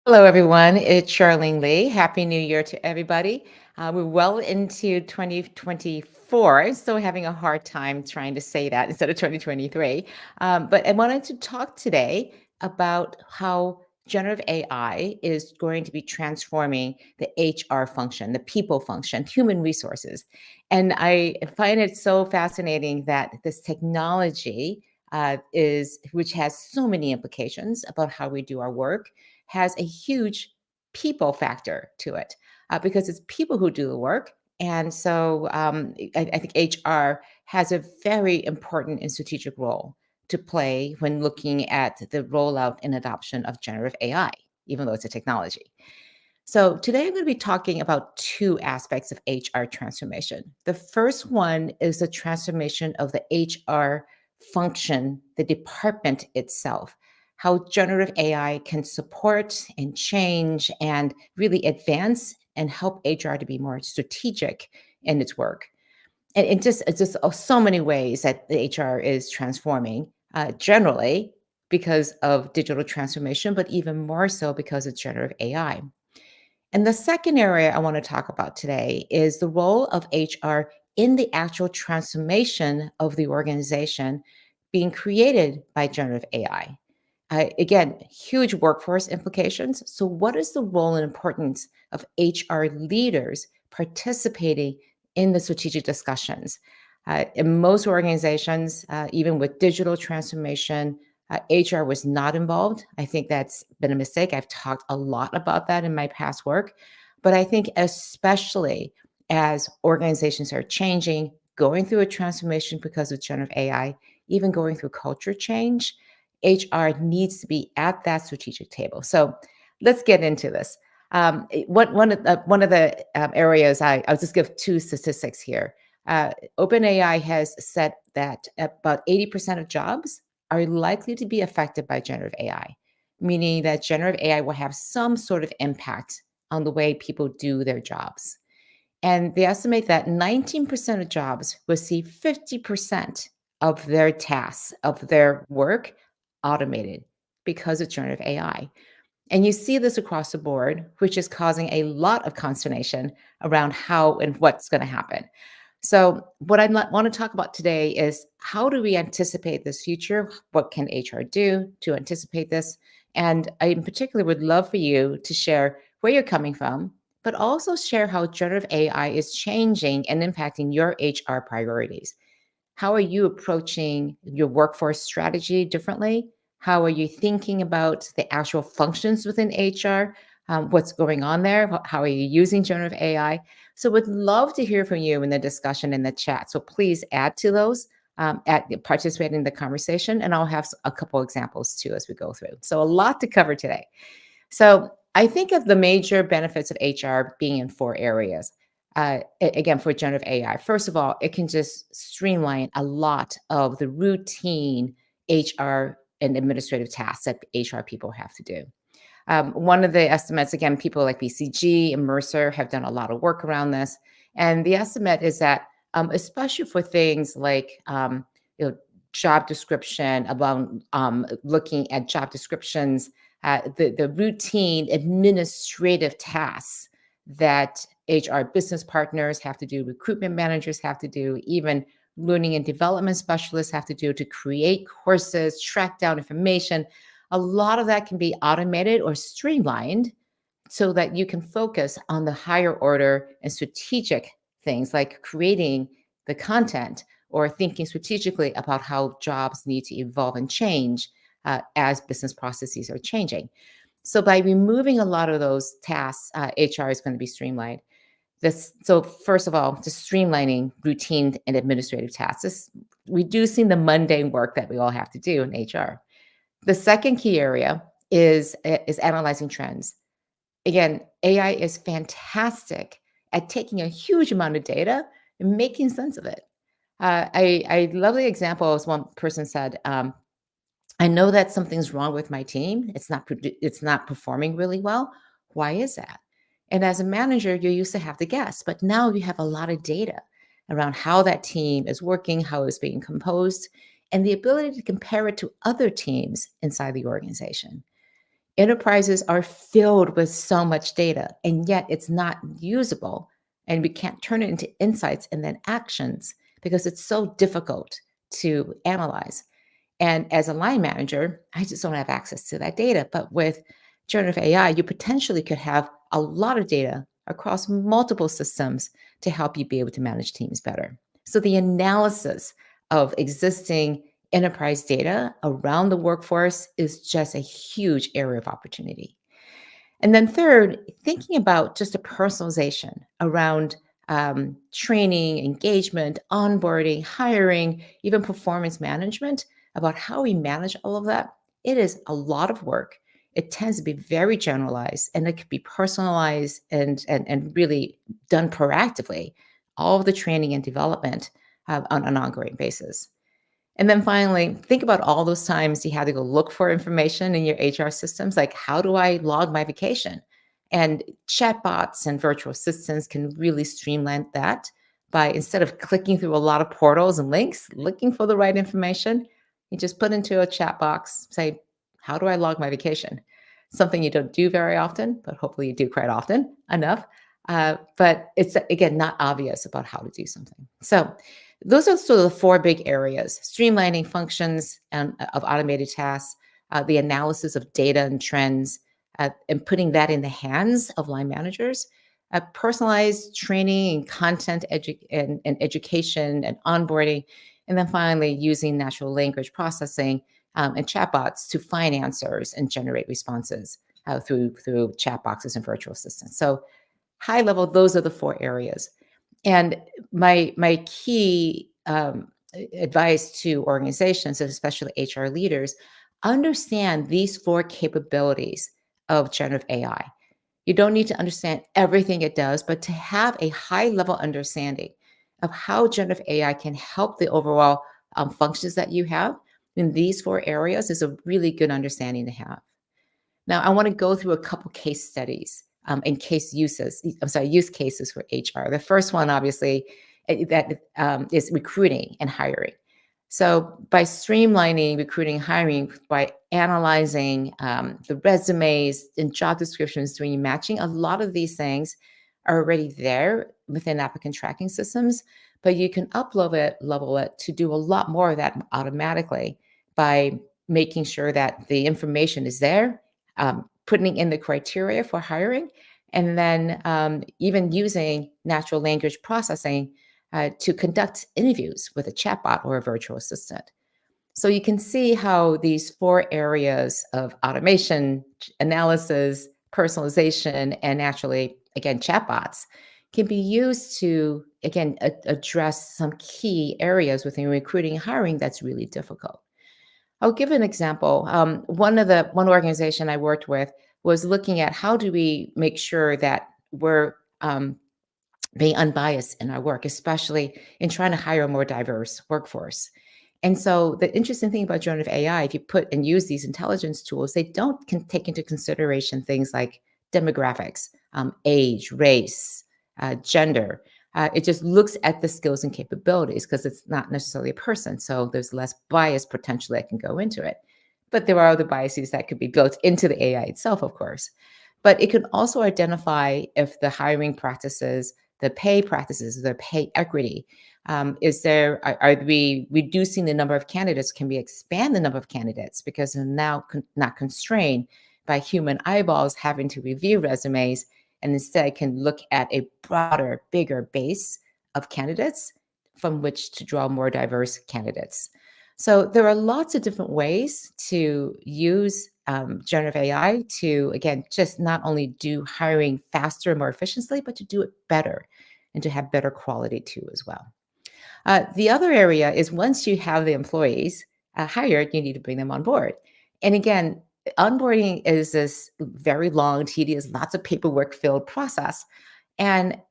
Hello, everyone. It's Charlene Lee. Happy New Year to everybody. We're well into 2024. Still having a hard time trying to say that instead of 2023. But I wanted to talk today about how generative AI is going to be transforming the HR function, the people function, human resources. And I find it so fascinating that this technology which has so many implications about how we do our work, has a huge people factor to it because it's people who do the work. And so I think HR has a very important and strategic role to play when looking at the rollout and adoption of generative AI, even though it's a technology. So today I'm going to be talking about two aspects of HR transformation. The first one is the transformation of the HR function, the department itself, how generative AI can support and change and really advance and help HR to be more strategic in its work. And it's just so many ways that the HR is transforming generally because of digital transformation, but even more so because of generative AI. And the second area I want to talk about today is the role of HR in the actual transformation of the organization being created by generative AI. Again, huge workforce implications. So, what is the role and importance of HR leaders participating in the strategic discussions? In most organizations, even with digital transformation, HR was not involved. I think that's been a mistake. I've talked a lot about that in my past work. But I think, especially as organizations are changing, going through a transformation because of generative AI, even going through culture change, HR needs to be at that strategic table. So let's get into this. One of the areas I'll just give two statistics here. OpenAI has said that about 80% of jobs are likely to be affected by generative AI, meaning that generative AI will have some sort of impact on the way people do their jobs. And they estimate that 19% of jobs will see 50% of their tasks, of their work automated because of generative AI. And you see this across the board, which is causing a lot of consternation around how and what's going to happen. So, what I want to talk about today is how do we anticipate this future? What can HR do to anticipate this? And I, in particular, would love for you to share where you're coming from, but also share how generative AI is changing and impacting your HR priorities. How are you approaching your workforce strategy differently? How are you thinking about the actual functions within HR? What's going on there? How are you using generative AI? So, would love to hear from you in the discussion in the chat. So, please add to those, participate in the conversation, and I'll have a couple examples too as we go through. So, a lot to cover today. So I think of the major benefits of HR being in four areas. Again, for generative AI, first of all, it can just streamline a lot of the routine HR and administrative tasks that HR people have to do. One of the estimates, again, people like BCG and Mercer have done a lot of work around this. And the estimate is that, especially for things like you know, job description, about looking at job descriptions, the routine administrative tasks that HR business partners have to do, recruitment managers have to do, even learning and development specialists have to do to create courses, track down information. A lot of that can be automated or streamlined so that you can focus on the higher order and strategic things like creating the content or thinking strategically about how jobs need to evolve and change as business processes are changing. So by removing a lot of those tasks, HR is going to be streamlined. So first of all, just streamlining routine and administrative tasks, just reducing the mundane work that we all have to do in HR. The second key area is analyzing trends. Again, AI is fantastic at taking a huge amount of data and making sense of it. I love the example as one person said, I know that something's wrong with my team. It's not performing really well. Why is that? And as a manager, you used to have to guess, but now you have a lot of data around how that team is working, how it's being composed, and the ability to compare it to other teams inside the organization. Enterprises are filled with so much data, and yet it's not usable, and we can't turn it into insights and then actions because it's so difficult to analyze. And as a line manager, I just don't have access to that data. But with generative AI, you potentially could have a lot of data across multiple systems to help you be able to manage teams better. So the analysis of existing enterprise data around the workforce is just a huge area of opportunity. And then third, thinking about just a personalization around training, engagement, onboarding, hiring, even performance management, about how we manage all of that. It is a lot of work. It tends to be very generalized and it could be personalized and really done proactively. All of the training and development on an ongoing basis. And then finally, think about all those times you had to go look for information in your HR systems, like how do I log my vacation? And chatbots and virtual assistants can really streamline that by instead of clicking through a lot of portals and links, looking for the right information, you just put into a chat box, say, how do I log my vacation? Something you don't do very often, but hopefully you do quite often enough. But it's again not obvious about how to do something. So those are sort of the four big areas: streamlining functions and of automated tasks, the analysis of data and trends, and putting that in the hands of line managers, personalized training and content and education and onboarding, and then finally using natural language processing and chatbots to find answers and generate responses through chat boxes and virtual assistants. So high level, those are the four areas. And my key advice to organizations, and especially HR leaders, understand these four capabilities of generative AI. You don't need to understand everything it does, but to have a high level understanding of how generative AI can help the overall functions that you have in these four areas is a really good understanding to have. Now, I want to go through a couple case studies and use cases for HR. The first one, obviously, that is recruiting and hiring. So, by streamlining recruiting and hiring, by analyzing the resumes and job descriptions, doing matching, a lot of these things are already there within applicant tracking systems, but you can upload it, level it to do a lot more of that automatically by making sure that the information is there, putting in the criteria for hiring, and then even using natural language processing to conduct interviews with a chatbot or a virtual assistant. So you can see how these four areas of automation, analysis, personalization, and naturally, again, chatbots can be used to, again, address some key areas within recruiting and hiring that's really difficult. I'll give an example. One organization I worked with was looking at how do we make sure that we're being unbiased in our work, especially in trying to hire a more diverse workforce. And so the interesting thing about generative AI, if you put and use these intelligence tools, they don't take into consideration things like demographics, age, race, gender. It just looks at the skills and capabilities because it's not necessarily a person. So there's less bias potentially that can go into it. But there are other biases that could be built into the AI itself, of course. But it can also identify if the hiring practices, the pay practices, the pay equity, are we reducing the number of candidates? Can we expand the number of candidates because they're now not constrained by human eyeballs having to review resumes, and instead can look at a broader, bigger base of candidates from which to draw more diverse candidates. So there are lots of different ways to use generative AI to, again, just not only do hiring faster and more efficiently, but to do it better and to have better quality too as well. The other area is once you have the employees hired, you need to bring them on board. And again, onboarding is this very long, tedious, lots of paperwork filled process. And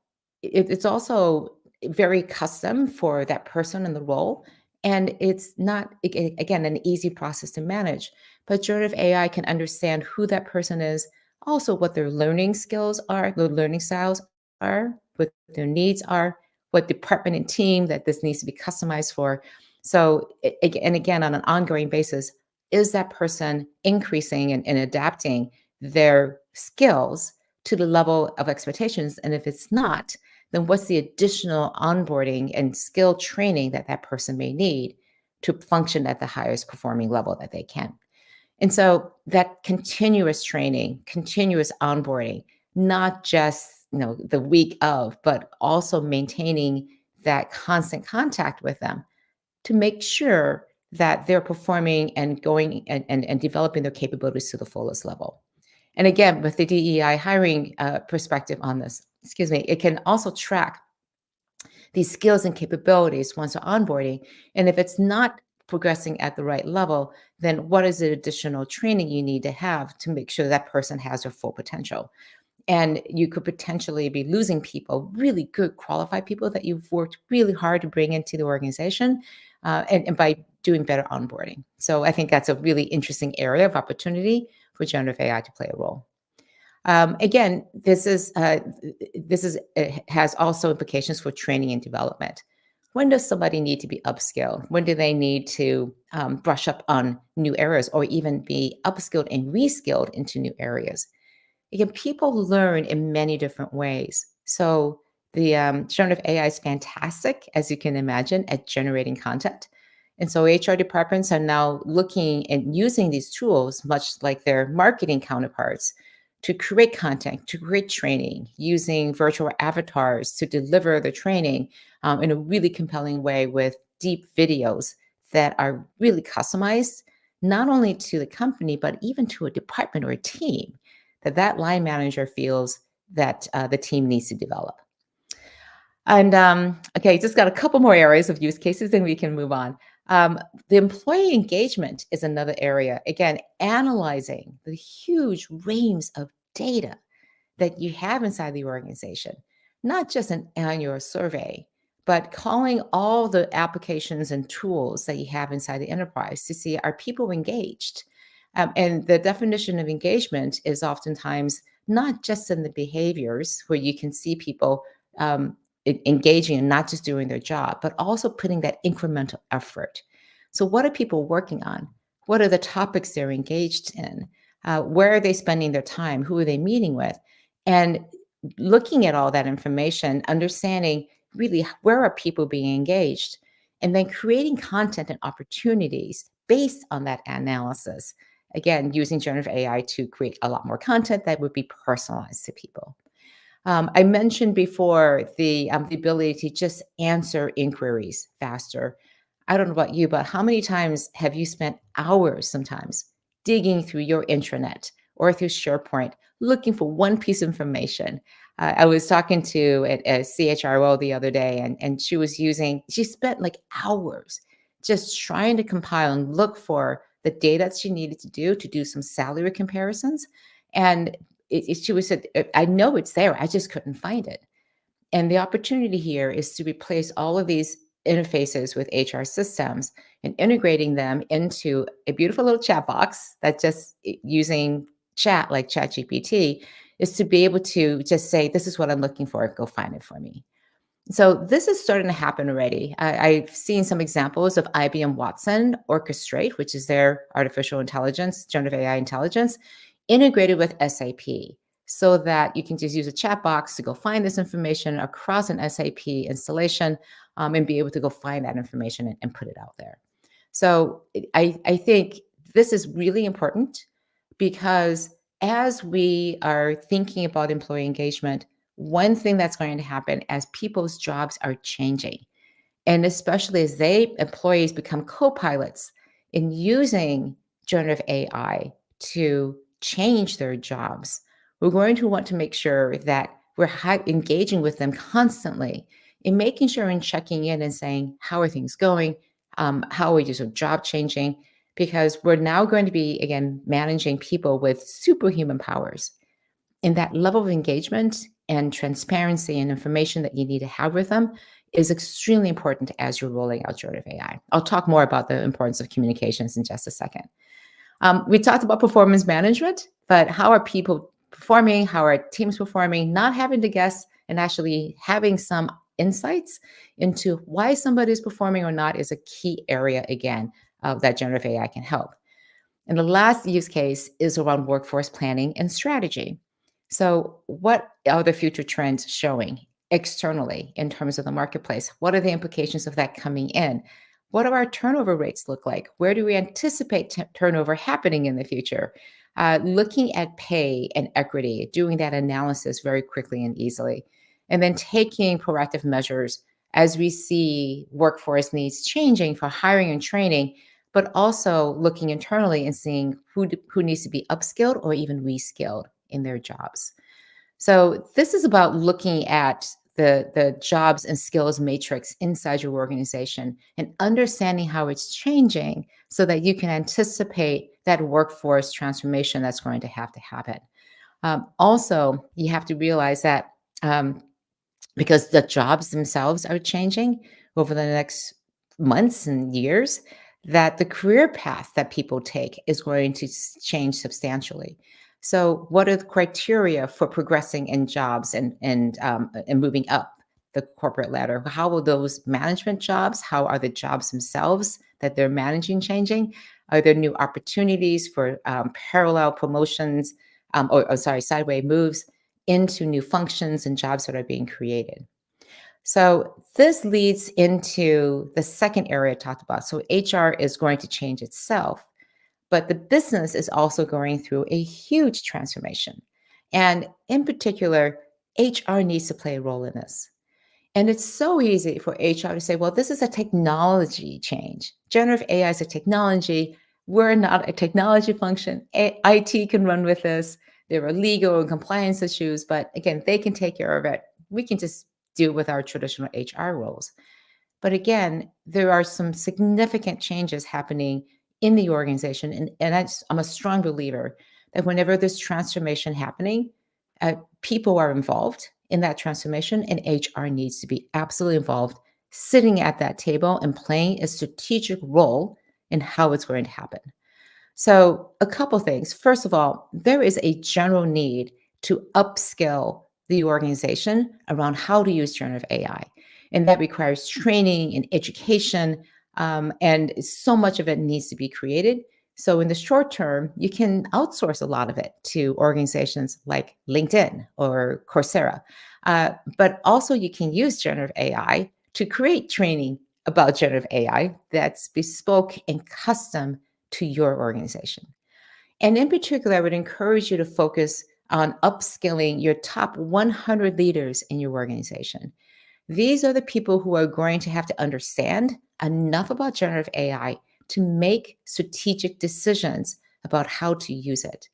it's also very custom for that person in the role. And it's not, again, an easy process to manage. But generative AI can understand who that person is, also what their learning skills are, their learning styles are, what their needs are, what department and team that this needs to be customized for. So, and again, on an ongoing basis, is that person increasing and adapting their skills to the level of expectations? And if it's not, then what's the additional onboarding and skill training that that person may need to function at the highest performing level that they can? And so that continuous training, continuous onboarding, not just, the week of, but also maintaining that constant contact with them to make sure that they're performing and going and developing their capabilities to the fullest level. And again, with the DEI hiring perspective on this, excuse me, it can also track these skills and capabilities once they're onboarding. And if it's not progressing at the right level, then what is the additional training you need to have to make sure that person has their full potential? And you could potentially be losing people, really good qualified people that you've worked really hard to bring into the organization, and by doing better onboarding. So I think that's a really interesting area of opportunity for generative AI to play a role. Again, this is it has also implications for training and development. When does somebody need to be upskilled? When do they need to brush up on new areas, or even be upskilled and reskilled into new areas? Again, people learn in many different ways. So the generative AI is fantastic, as you can imagine, at generating content. And so HR departments are now looking and using these tools, much like their marketing counterparts, to create content, to create training, using virtual avatars to deliver the training in a really compelling way with deep videos that are really customized, not only to the company, but even to a department or a team that line manager feels that the team needs to develop. And okay, just got a couple more areas of use cases, then we can move on. The employee engagement is another area. Again, analyzing the huge reams of data that you have inside the organization, not just an annual survey, but calling all the applications and tools that you have inside the enterprise to see, are people engaged? And the definition of engagement is oftentimes not just in the behaviors where you can see people engaging and not just doing their job, but also putting that incremental effort. So, what are people working on? What are the topics they're engaged in? Where are they spending their time? Who are they meeting with? And looking at all that information, understanding really where are people being engaged, and then creating content and opportunities based on that analysis. Again, using generative AI to create a lot more content that would be personalized to people. I mentioned before the ability to just answer inquiries faster. I don't know about you, but how many times have you spent hours sometimes digging through your intranet or through SharePoint looking for one piece of information? I was talking to a CHRO the other day, and she spent like hours just trying to compile and look for the data that she needed to do some salary comparisons. And she was said, I know it's there. I just couldn't find it. And the opportunity here is to replace all of these interfaces with HR systems and integrating them into a beautiful little chat box that just using chat like ChatGPT is to be able to just say, this is what I'm looking for. Go find it for me. So this is starting to happen already. I've seen some examples of IBM Watson Orchestrate, which is their artificial intelligence, generative AI intelligence, integrated with SAP so that you can just use a chat box to go find this information across an SAP installation, and be able to go find that information and put it out there. So I think this is really important because as we are thinking about employee engagement, one thing that's going to happen as people's jobs are changing, and especially as employees become co-pilots in using generative AI to change their jobs, we're going to want to make sure that we're engaging with them constantly in making sure and checking in and saying, how are things going? How are your job changing? Because we're now going to be, again, managing people with superhuman powers. And that level of engagement and transparency and information that you need to have with them is extremely important as you're rolling out generative AI. I'll talk more about the importance of communications in just a second. We talked about performance management, but how are people performing? How are teams performing? Not having to guess and actually having some insights into why somebody is performing or not is a key area, again, that generative AI can help. And the last use case is around workforce planning and strategy. So, what are the future trends showing externally in terms of the marketplace? What are the implications of that coming in? What do our turnover rates look like? Where do we anticipate turnover happening in the future? Looking at pay and equity, doing that analysis very quickly and easily, and then taking proactive measures as we see workforce needs changing for hiring and training, but also looking internally and seeing who needs to be upskilled or even reskilled in their jobs. So this is about looking at the jobs and skills matrix inside your organization and understanding how it's changing so that you can anticipate that workforce transformation that's going to have to happen. Also, you have to realize that um, because the jobs themselves are changing over the next months and years, that the career path that people take is going to change substantially. So, what are the criteria for progressing in jobs and moving up the corporate ladder? How will those management jobs? How are the jobs themselves that they're managing changing? Are there new opportunities for parallel promotions, or sorry, sideways moves into new functions and jobs that are being created? So this leads into the second area I talked about. So HR is going to change itself, but the business is also going through a huge transformation. And in particular, HR needs to play a role in this. And it's so easy for HR to say, well, this is a technology change. Generative AI is a technology. We're not a technology function. IT can run with this. There are legal and compliance issues, but again, they can take care of it. We can just deal with our traditional HR roles. But again, there are some significant changes happening in the organization. I'm a strong believer that whenever there's transformation happening, people are involved in that transformation, and HR needs to be absolutely involved, sitting at that table and playing a strategic role in how it's going to happen. So, a couple things. First of all, there is a general need to upskill the organization around how to use generative AI. And that requires training and education. And so much of it needs to be created. So, in the short term, you can outsource a lot of it to organizations like LinkedIn or Coursera. But also, you can use generative AI to create training about generative AI that's bespoke and custom to your organization. And in particular, I would encourage you to focus on upskilling your top 100 leaders in your organization. These are the people who are going to have to understand enough about generative AI to make strategic decisions about how to use it.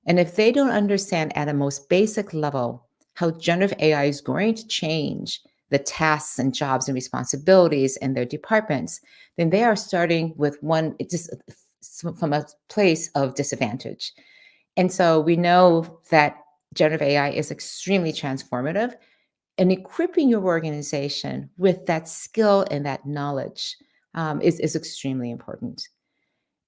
And if they don't understand at a most basic level how generative AI is going to change the tasks and jobs and responsibilities in their departments, then they are starting with from a place of disadvantage. And so we know that generative AI is extremely transformative, and equipping your organization with that skill and that knowledge is extremely important.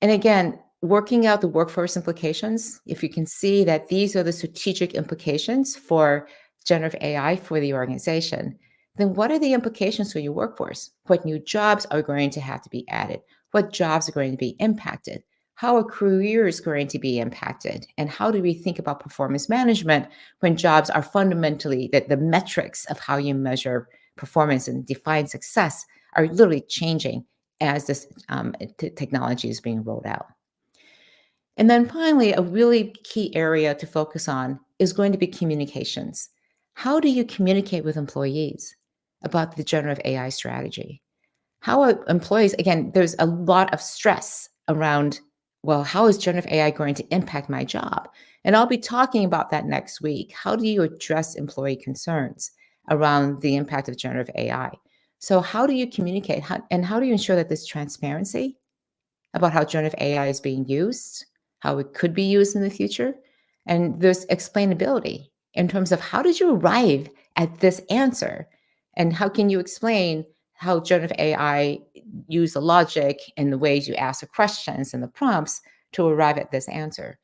And again, working out the workforce implications, if you can see that these are the strategic implications for generative AI for the organization, then what are the implications for your workforce? What new jobs are going to have to be added? What jobs are going to be impacted? How are careers going to be impacted? And how do we think about performance management when jobs are fundamentally that the metrics of how you measure performance and define success are literally changing as this technology is being rolled out. And then finally, a really key area to focus on is going to be communications. How do you communicate with employees about the generative AI strategy? How are employees, again, there's a lot of stress around, well, how is generative AI going to impact my job? And I'll be talking about that next week. How do you address employee concerns around the impact of generative AI? So, how do you communicate? And how do you ensure that there's transparency about how generative AI is being used, how it could be used in the future, and there's explainability in terms of how did you arrive at this answer, and how can you explain how generative AI use the logic and the ways you ask the questions and the prompts to arrive at this answer.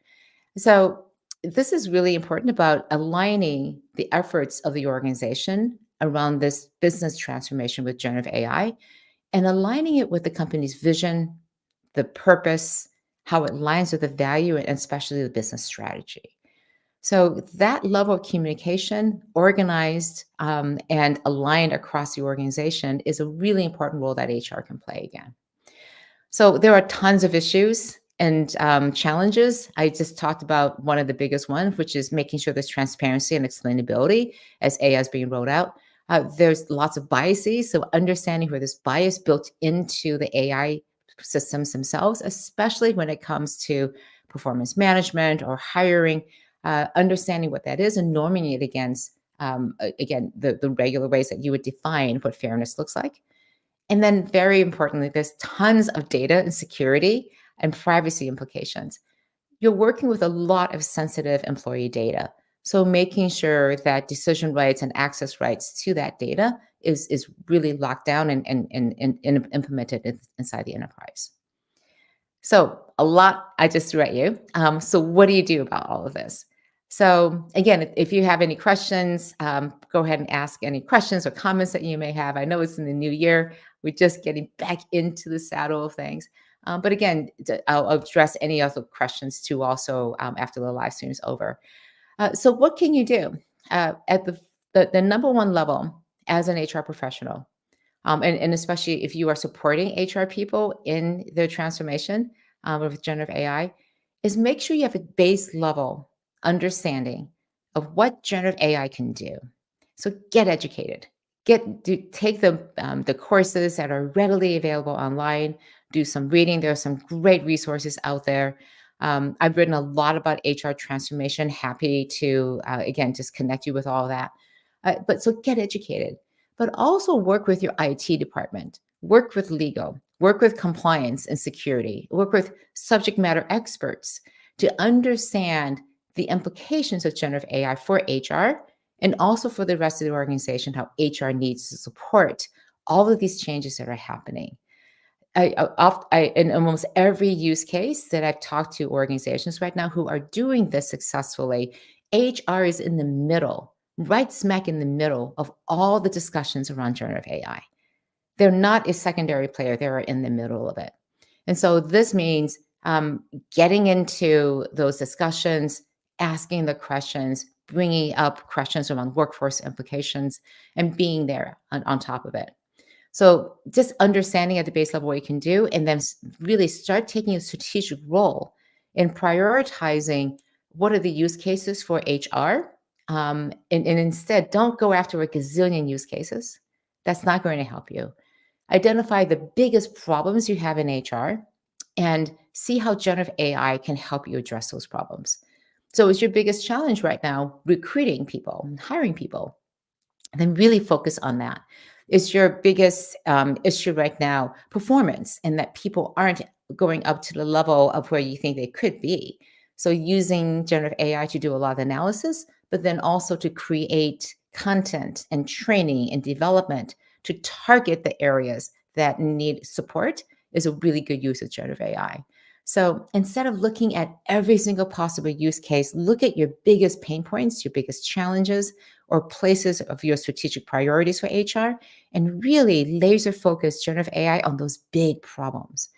So this is really important about aligning the efforts of the organization around this business transformation with generative AI and aligning it with the company's vision, the purpose, how it aligns with the value and especially the business strategy. So that level of communication, organized and aligned across the organization, is a really important role that HR can play again. So there are tons of issues and challenges. I just talked about one of the biggest ones, which is making sure there's transparency and explainability as AI is being rolled out. There's lots of biases, so understanding where this bias built into the AI systems themselves, especially when it comes to performance management or hiring, understanding what that is and norming it against, again, the regular ways that you would define what fairness looks like. And then, very importantly, there's tons of data and security and privacy implications. You're working with a lot of sensitive employee data. So, making sure that decision rights and access rights to that data is really locked down and implemented inside the enterprise. So, a lot I just threw at you. So, what do you do about all of this? So, again, if you have any questions, go ahead and ask any questions or comments that you may have. I know it's in the new year. We're just getting back into the saddle of things. But again, I'll address any other questions too, also after the live stream is over. So, what can you do at the number one level as an HR professional? And especially if you are supporting HR people in their transformation with generative AI, is make sure you have a base level understanding of what generative AI can do. So get educated. Take the courses that are readily available online. Do some reading. There are some great resources out there. I've written a lot about HR transformation. Happy to again just connect you with all of that. But so get educated, but also work with your IT department, work with legal, work with compliance and security, work with subject matter experts to understand the implications of generative AI for HR and also for the rest of the organization, how HR needs to support all of these changes that are happening. In almost every use case that I've talked to organizations right now who are doing this successfully, HR is in the middle, right smack in the middle of all the discussions around generative AI. They're not a secondary player, they're in the middle of it. And so this means getting into those discussions, asking the questions, bringing up questions around workforce implications, and being there on top of it. So just understanding at the base level what you can do, and then really start taking a strategic role in prioritizing what are the use cases for HR. And instead, don't go after a gazillion use cases. That's not going to help you. Identify the biggest problems you have in HR and see how generative AI can help you address those problems. So, is your biggest challenge right now recruiting people, hiring people? Then really focus on that. Is your biggest issue right now performance and that people aren't going up to the level of where you think they could be? So using generative AI to do a lot of analysis, but then also to create content and training and development to target the areas that need support is a really good use of generative AI. So instead of looking at every single possible use case, look at your biggest pain points, your biggest challenges, or places of your strategic priorities for HR, and really laser focus generative AI on those big problems.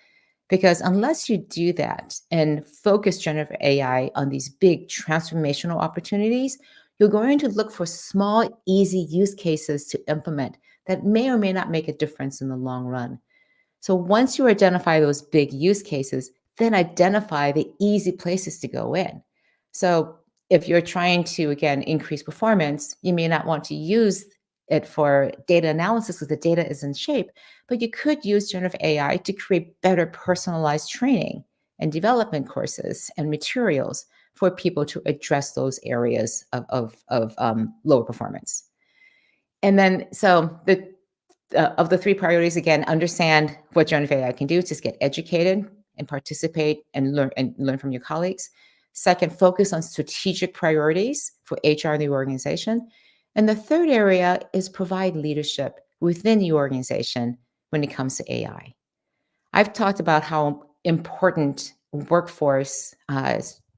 Because unless you do that and focus generative AI on these big transformational opportunities, you're going to look for small, easy use cases to implement that may or may not make a difference in the long run. So once you identify those big use cases, then identify the easy places to go in. So if you're trying to, again, increase performance, you may not want to use it for data analysis because the data is in shape, but you could use generative AI to create better personalized training and development courses and materials for people to address those areas of lower performance. And then, so the of the three priorities, again, understand what generative AI can do. Just get educated and participate and learn from your colleagues. Second, focus on strategic priorities for HR in the organization. And the third area is provide leadership within the organization when it comes to AI. I've talked about how important workforce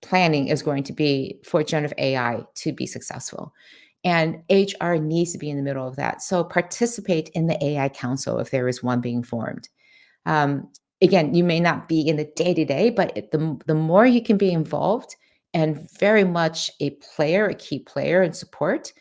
planning is going to be for generative AI to be successful. And HR needs to be in the middle of that. So participate in the AI Council if there is one being formed. Um, again, you may not be in the day to day, but the more you can be involved and very much a player, a key player and support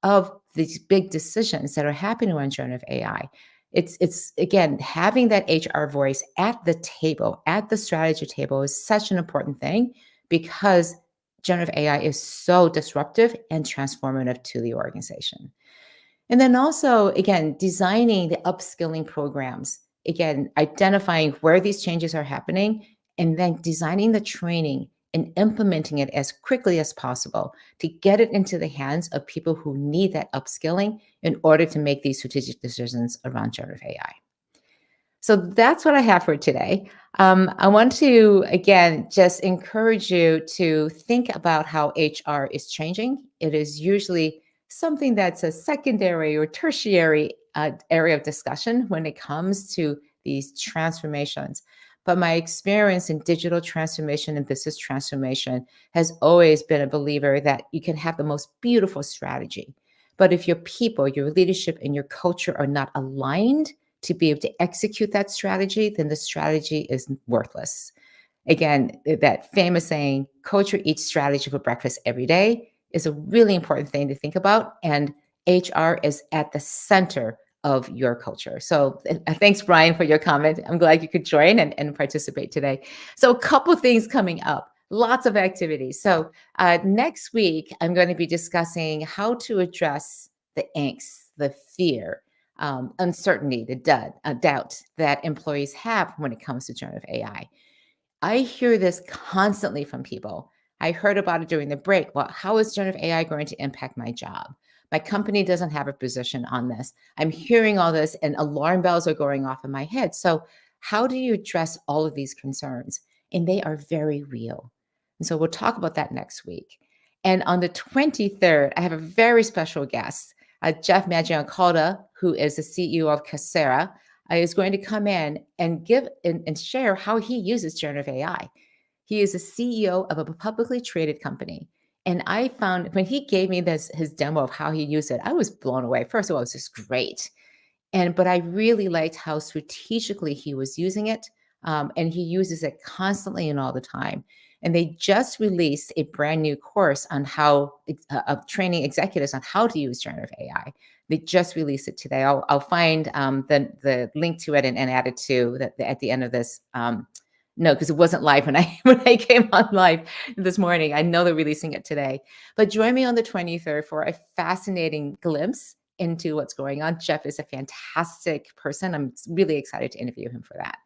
of these big decisions that are happening around generative AI. It's again having that HR voice at the table, at the strategy table is such an important thing because generative AI is so disruptive and transformative to the organization. And then also, again, designing the upskilling programs, again, identifying where these changes are happening, and then designing the training and implementing it as quickly as possible to get it into the hands of people who need that upskilling in order to make these strategic decisions around generative AI. So that's what I have for today. I want to, again, just encourage you to think about how HR is changing. It is usually something that's a secondary or tertiary area of discussion when it comes to these transformations. But my experience in digital transformation and business transformation has always been a believer that you can have the most beautiful strategy. But if your people, your leadership, and your culture are not aligned, to be able to execute that strategy, then the strategy is worthless. Again, that famous saying, culture eats strategy for breakfast every day, is a really important thing to think about. And HR is at the center of your culture. So thanks, Brian, for your comment. I'm glad you could join and participate today. So a couple things coming up. Lots of activities. So next week, I'm going to be discussing how to address the angst, the fear, uncertainty, the doubt that employees have when it comes to generative AI. I hear this constantly from people. I heard about it during the break. Well, how is generative AI going to impact my job? My company doesn't have a position on this. I'm hearing all this and alarm bells are going off in my head. So, how do you address all of these concerns? And they are very real. And so, we'll talk about that next week. And on the 23rd, I have a very special guest, Jeff Maggioncalda, who is the CEO of Coursera, is going to come in and give and share how he uses generative AI. He is a CEO of a publicly traded company. And I found when he gave me his demo of how he used it, I was blown away. First of all, it was just great. But I really liked how strategically he was using it. And he uses it constantly and all the time. And they just released a brand new course on how of training executives on how to use generative AI. They just released it today. I'll find the link to it and add it to at the end of this. No, because it wasn't live when I when I came on live this morning. I know they're releasing it today. But join me on the 23rd for a fascinating glimpse into what's going on. Jeff is a fantastic person. I'm really excited to interview him for that.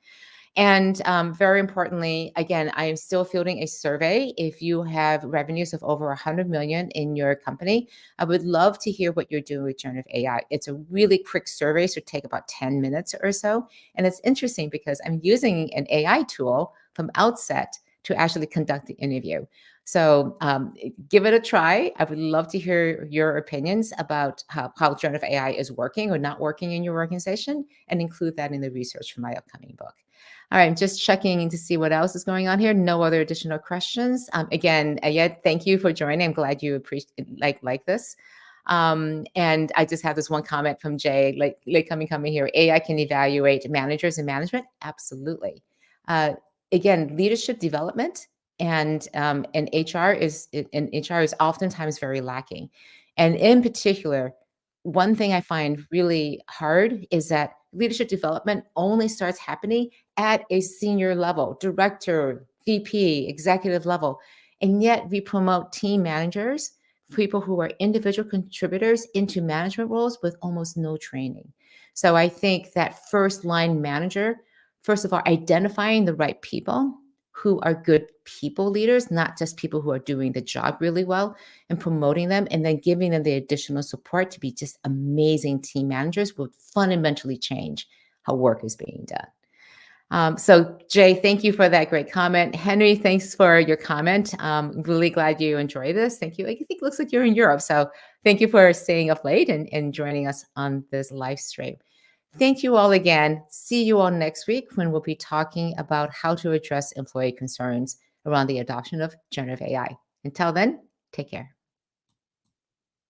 And very importantly, again, I am still fielding a survey. If you have revenues of over 100 million in your company, I would love to hear what you're doing with generative AI. It's a really quick survey, so take about 10 minutes or so. And it's interesting because I'm using an AI tool from Outset to actually conduct the interview. So give it a try. I would love to hear your opinions about how generative AI is working or not working in your organization and include that in the research for my upcoming book. All right, I'm just checking in to see what else is going on here. No other additional questions. Again, Ayed, thank you for joining. I'm glad you appreciate like this. And I just have this one comment from Jay, like coming here. AI can evaluate managers and management. Absolutely. Again, leadership development and HR is oftentimes very lacking. And in particular, one thing I find really hard is that leadership development only starts happening at a senior level, director, VP, executive level. And yet we promote team managers, people who are individual contributors into management roles with almost no training. So I think that first line manager, first of all, identifying the right people who are good people leaders, not just people who are doing the job really well, and promoting them and then giving them the additional support to be just amazing team managers will fundamentally change how work is being done. So Jay, thank you for that great comment. Henry, thanks for your comment. Really glad you enjoy this. Thank you. I think it looks like you're in Europe. So thank you for staying up late and joining us on this live stream. Thank you all again. See you all next week when we'll be talking about how to address employee concerns around the adoption of generative AI. Until then, take care.